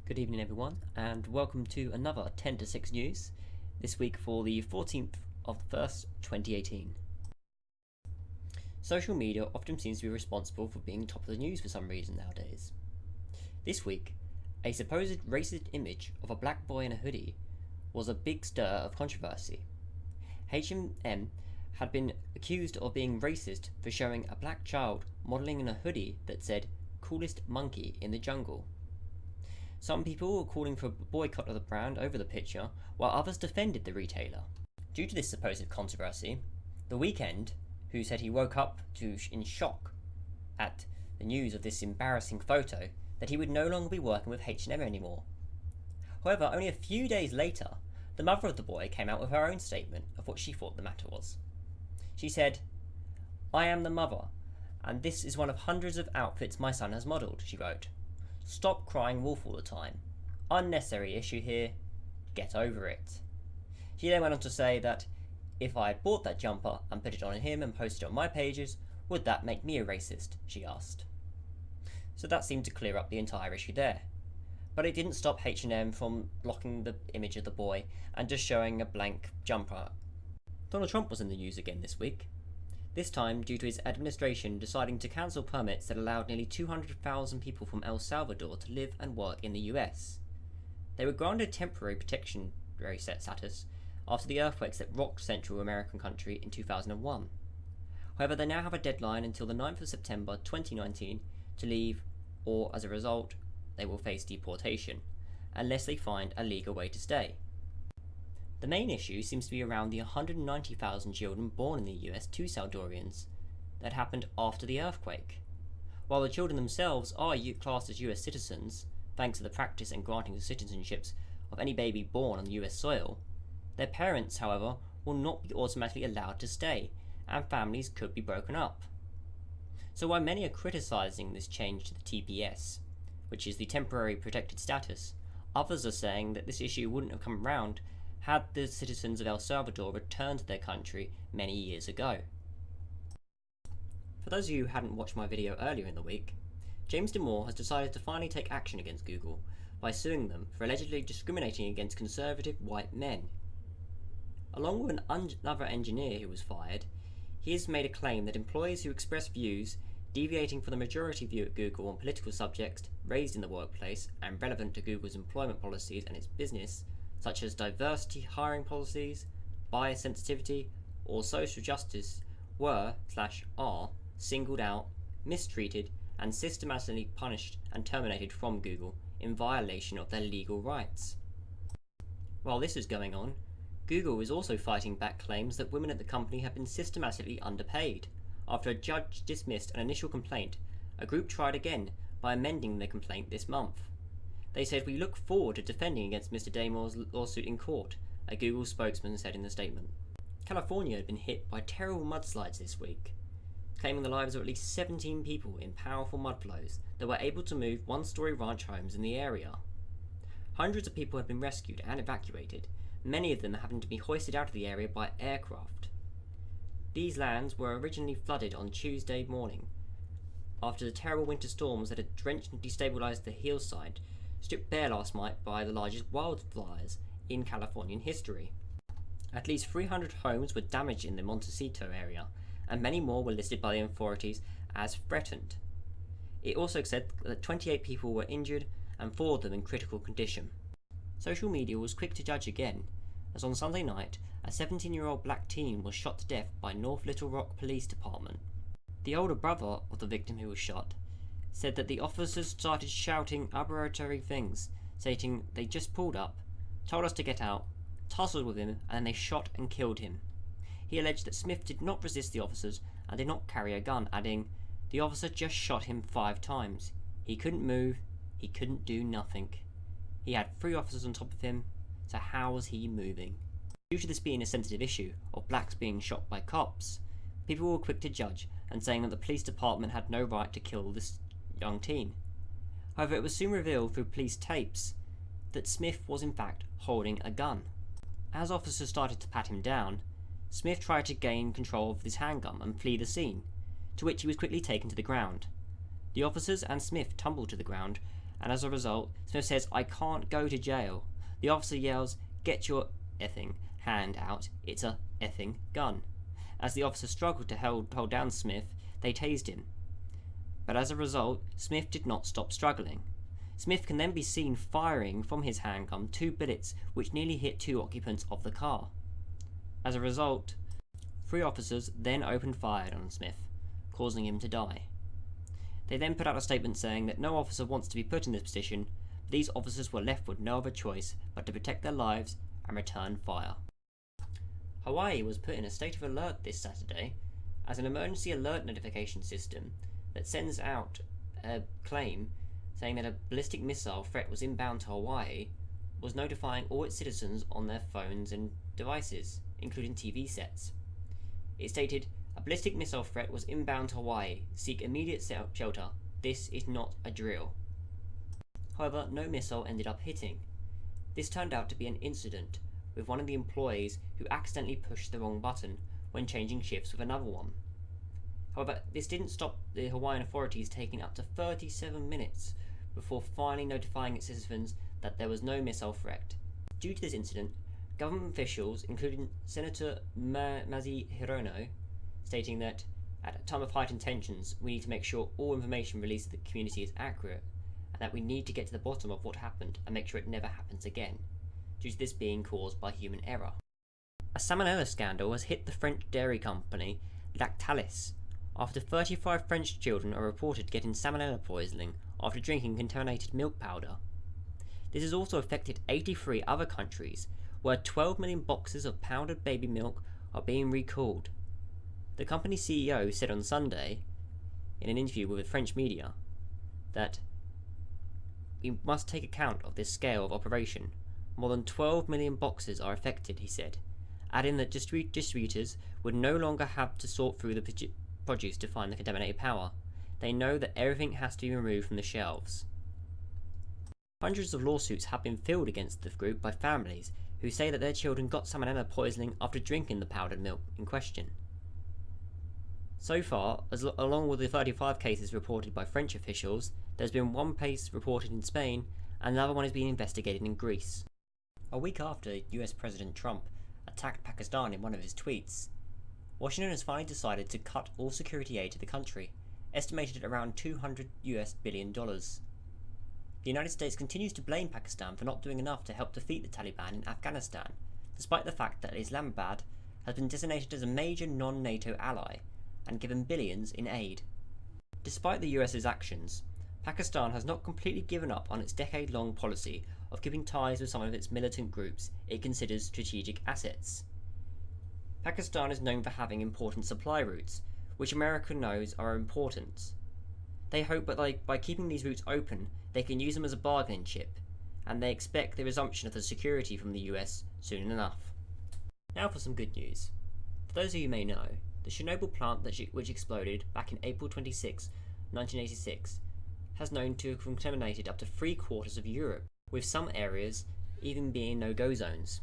Good evening everyone, and welcome to another 10 to 6 news, this week for the 14th of the 1st, 2018. Social media often seems to be responsible for being top of the news for some reason nowadays. This week, a supposed racist image of a black boy in a hoodie was a big stir of controversy. H&M had been accused of being racist for showing a black child modelling in a hoodie that said, "Coolest monkey in the jungle." Some people were calling for a boycott of the brand over the picture, while others defended the retailer. Due to this supposed controversy, The Weeknd, who said he woke up in shock at the news of this embarrassing photo, that he would no longer be working with H&M anymore. However, only a few days later, the mother of the boy came out with her own statement of what she thought the matter was. She said, "I am the mother, and this is one of hundreds of outfits my son has modelled," she wrote. "Stop crying wolf all the time. Unnecessary issue here. Get over it." She then went on to say that if I had bought that jumper and put it on him and posted it on my pages, would that make me a racist? She asked. So that seemed to clear up the entire issue there. But it didn't stop H&M from blocking the image of the boy and just showing a blank jumper. Donald Trump was in the news again this week. This time due to his administration deciding to cancel permits that allowed nearly 200,000 people from El Salvador to live and work in the US. They were granted temporary protectionary status after the earthquakes that rocked Central American country in 2001. However, they now have a deadline until the 9th of September 2019 to leave, or as a result, they will face deportation, unless they find a legal way to stay. The main issue seems to be around the 190,000 children born in the US to Salvadorians that happened after the earthquake. While the children themselves are classed as US citizens, thanks to the practice and granting of citizenships of any baby born on US soil, their parents, however, will not be automatically allowed to stay, and families could be broken up. So while many are criticising this change to the TPS, which is the temporary protected status, others are saying that this issue wouldn't have come around had the citizens of El Salvador returned to their country many years ago. For those of you who hadn't watched my video earlier in the week, James Damore has decided to finally take action against Google by suing them for allegedly discriminating against conservative white men. Along with another engineer who was fired, he has made a claim that employees who express views deviating from the majority view at Google on political subjects raised in the workplace and relevant to Google's employment policies and its business, such as diversity hiring policies, bias sensitivity, or social justice, were/are singled out, mistreated, and systematically punished and terminated from Google in violation of their legal rights. While this is going on, Google is also fighting back claims that women at the company have been systematically underpaid. After a judge dismissed an initial complaint, a group tried again by amending their complaint this month. They said, "We look forward to defending against Mr. Damore's lawsuit in court," a Google spokesman said in the statement. California had been hit by terrible mudslides this week, claiming the lives of at least 17 people in powerful mudflows that were able to move one-story ranch homes in the area. Hundreds of people had been rescued and evacuated, many of them having to be hoisted out of the area by aircraft. These lands were originally flooded on Tuesday morning, after the terrible winter storms that had drenched and destabilized the hillside, stripped bare last night by the largest wildfires in Californian history. At least 300 homes were damaged in the Montecito area, and many more were listed by the authorities as threatened. It also said that 28 people were injured and 4 of them in critical condition. Social media was quick to judge again, as on Sunday night, a 17-year-old black teen was shot to death by North Little Rock Police Department. The older brother of the victim who was shot said that the officers started shouting arbitrary things, stating they just pulled up, told us to get out, tussled with him, and then they shot and killed him. He alleged that Smith did not resist the officers and did not carry a gun, adding, "The officer just shot him 5 times. He couldn't move, he couldn't do nothing. He had 3 officers on top of him, so how was he moving?" Due to this being a sensitive issue of blacks being shot by cops, people were quick to judge and saying that the police department had no right to kill this young teen. However, it was soon revealed through police tapes that Smith was in fact holding a gun. As officers started to pat him down, Smith tried to gain control of his handgun and flee the scene, to which he was quickly taken to the ground. The officers and Smith tumbled to the ground and as a result, Smith says, "I can't go to jail." The officer yells, "Get your effing hand out, it's a effing gun." As the officer struggled to hold down Smith, they tased him. But as a result, Smith did not stop struggling. Smith can then be seen firing from his handgun 2 bullets which nearly hit 2 occupants of the car. As a result, 3 officers then opened fire on Smith, causing him to die. They then put out a statement saying that no officer wants to be put in this position, but these officers were left with no other choice but to protect their lives and return fire. Hawaii was put in a state of alert this Saturday as an emergency alert notification system that sends out a claim saying that a ballistic missile threat was inbound to Hawaii was notifying all its citizens on their phones and devices, including TV sets. It stated, "A ballistic missile threat was inbound to Hawaii. Seek immediate shelter. This is not a drill." However, no missile ended up hitting. This turned out to be an incident with one of the employees who accidentally pushed the wrong button when changing shifts with another one. However, this didn't stop the Hawaiian authorities taking up to 37 minutes before finally notifying its citizens that there was no missile threat. Due to this incident, government officials, including Senator Mazi Hirono, stating that at a time of heightened tensions, we need to make sure all information released to the community is accurate, and that we need to get to the bottom of what happened and make sure it never happens again, due to this being caused by human error. A salmonella scandal has hit the French dairy company Lactalis, after 35 French children are reported getting salmonella poisoning after drinking contaminated milk powder. This has also affected 83 other countries, where 12 million boxes of powdered baby milk are being recalled. The company's CEO said on Sunday, in an interview with the French media, that we must take account of this scale of operation. More than 12 million boxes are affected, he said, adding that distributors would no longer have to sort through the produce to find the contaminated powder. They know that everything has to be removed from the shelves. Hundreds of lawsuits have been filed against the group by families who say that their children got salmonella poisoning after drinking the powdered milk in question. So far, along with the 35 cases reported by French officials, there's been 1 case reported in Spain and another one is being investigated in Greece. A week after US President Trump attacked Pakistan in one of his tweets, Washington has finally decided to cut all security aid to the country, estimated at around $200 billion. The United States continues to blame Pakistan for not doing enough to help defeat the Taliban in Afghanistan, despite the fact that Islamabad has been designated as a major non-NATO ally and given billions in aid. Despite the US's actions, Pakistan has not completely given up on its decade-long policy of keeping ties with some of its militant groups it considers strategic assets. Pakistan is known for having important supply routes, which America knows are important. They hope that by keeping these routes open, they can use them as a bargaining chip, and they expect the resumption of the security from the US soon enough. Now for some good news. For those of you who may know, the Chernobyl plant which exploded back in April 26, 1986, has known to have contaminated up to 3/4 of Europe, with some areas even being no-go zones.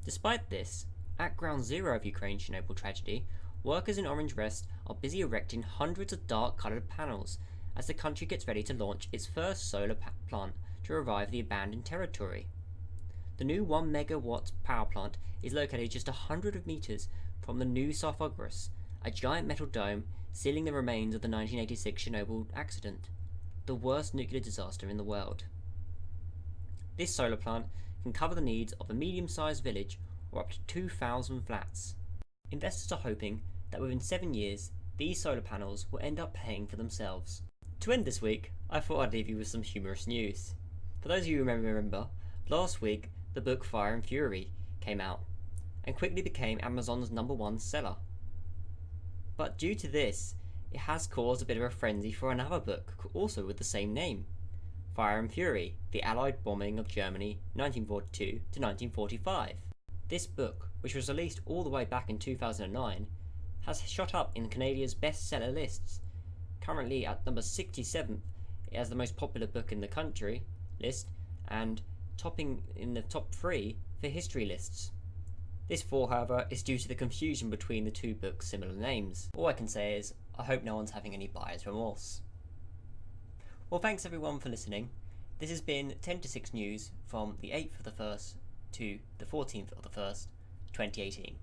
Despite this, at ground zero of Ukraine's Chernobyl tragedy, workers in Orange Rest are busy erecting hundreds of dark-coloured panels as the country gets ready to launch its first solar plant to revive the abandoned territory. The new 1 megawatt power plant is located just 100 meters from the new sarcophagus, a giant metal dome sealing the remains of the 1986 Chernobyl accident, the worst nuclear disaster in the world. This solar plant can cover the needs of a medium-sized village or up to 2,000 flats. Investors are hoping that within 7 years, these solar panels will end up paying for themselves. To end this week, I thought I'd leave you with some humorous news. For those of you who remember, last week the book Fire and Fury came out and quickly became Amazon's #1 seller. But due to this, it has caused a bit of a frenzy for another book also with the same name, Fire and Fury, the Allied Bombing of Germany 1942 to 1945. This book, which was released all the way back in 2009, has shot up in Canada's bestseller lists, currently at number 67 as the most popular book in the country list, and topping in the top 3 for history lists. This fall, however, is due to the confusion between the two books' similar names. All I can say is, I hope no one's having any buyer's remorse. Well, thanks everyone for listening. This has been 10 to 6 news from the 8th of the 1st to the 14th of the 1st, 2018.